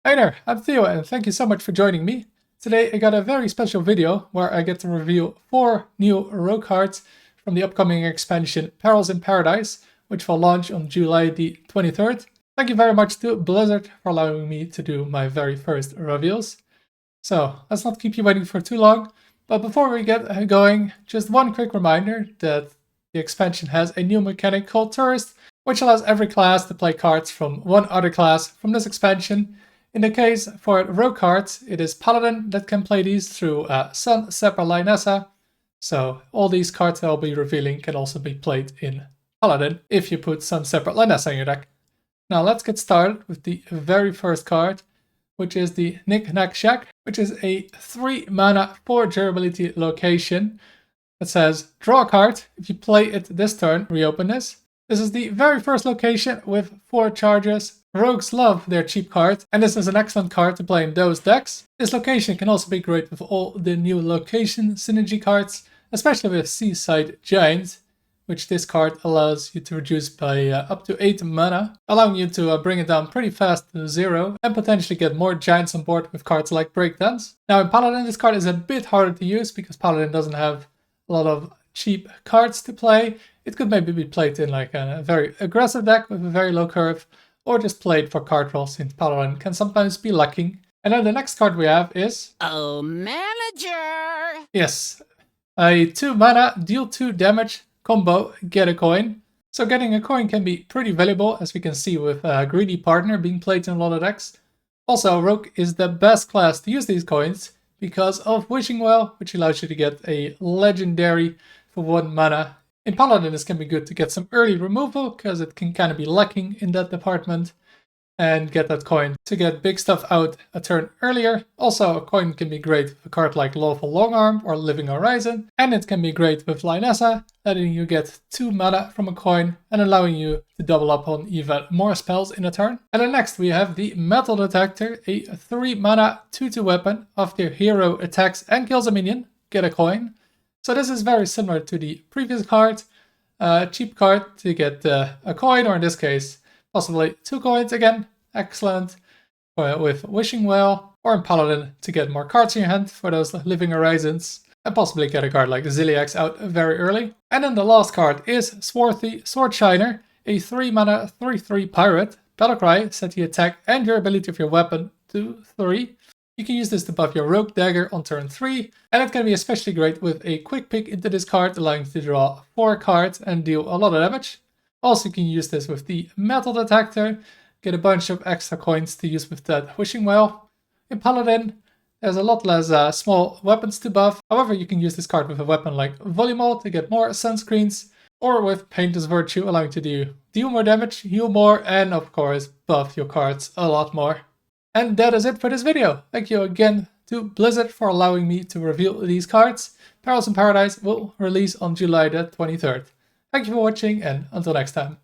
Hi there, I'm Theo and thank you so much for joining me. Today I got a very special video where I get to review 4 new rogue cards from the upcoming expansion Perils in Paradise, which will launch on July the 23rd. Thank you very much to Blizzard for allowing me to do my very first reveals. So let's not keep you waiting for too long, but before we get going, just one quick reminder that the expansion has a new mechanic called Tourist, which allows every class to play cards from one other class from this expansion. In the case for rogue cards, it is Paladin that can play these through Sun, Sepra, Lionessa. So all these cards that I'll be revealing can also be played in Paladin if you put Sun, Sepra, Lionessa in your deck. Now let's get started with the very first card, which is the Nicknack Shack, which is a 3 mana 4 durability location that says draw a card. If you play it this turn, reopen this. This is the very first location with 4 charges. Rogues love their cheap cards, and this is an excellent card to play in those decks. This location can also be great with all the new location synergy cards, especially with Seaside Giant, which this card allows you to reduce by up to 8 mana, allowing you to bring it down pretty fast to 0, and potentially get more giants on board with cards like Breakdance. Now in Paladin this card is a bit harder to use because Paladin doesn't have a lot of cheap cards to play. It could maybe be played in like a very aggressive deck with a very low curve, or just played for card draw since Paladin can sometimes be lacking. And then the next card we have is... Oh, Manager! Yes, a 2 mana deal 2 damage combo, get a coin. So getting a coin can be pretty valuable, as we can see with Greedy Partner being played in a lot of decks. Also, Rogue is the best class to use these coins because of Wishing Well, which allows you to get a legendary for 1 mana. In Paladin this can be good to get some early removal, because it can kind of be lacking in that department, and get that coin to get big stuff out a turn earlier. Also, a coin can be great with a card like Lawful Longarm or Living Horizon, and it can be great with Lionessa, letting you get 2 mana from a coin and allowing you to double up on even more spells in a turn. And then next we have the Metal Detector, a 3 mana 2/2 weapon. After hero attacks and kills a minion, get a coin. So this is very similar to the previous card, cheap card to get a coin, or in this case, possibly 2 coins again, excellent, with Wishing Well, or in Paladin to get more cards in your hand for those Living Horizons, and possibly get a card like Ziliax out very early. And then the last card is Swarthy Swordshiner, a 3 mana 3/3 pirate. Battlecry, set the attack and durability of your weapon to 3. You can use this to buff your Rogue Dagger on turn 3, and it can be especially great with a quick pick into this card, allowing you to draw 4 cards and deal a lot of damage. Also, you can use this with the Metal Detector, get a bunch of extra coins to use with that Wishing Well. In Paladin, there's a lot less small weapons to buff. However, you can use this card with a weapon like Volleyball to get more sunscreens, or with Painter's Virtue, allowing you to deal more damage, heal more, and of course, buff your cards a lot more. And that is it for this video. Thank you again to Blizzard for allowing me to reveal these cards. Perils in Paradise will release on July the 23rd. Thank you for watching, and until next time.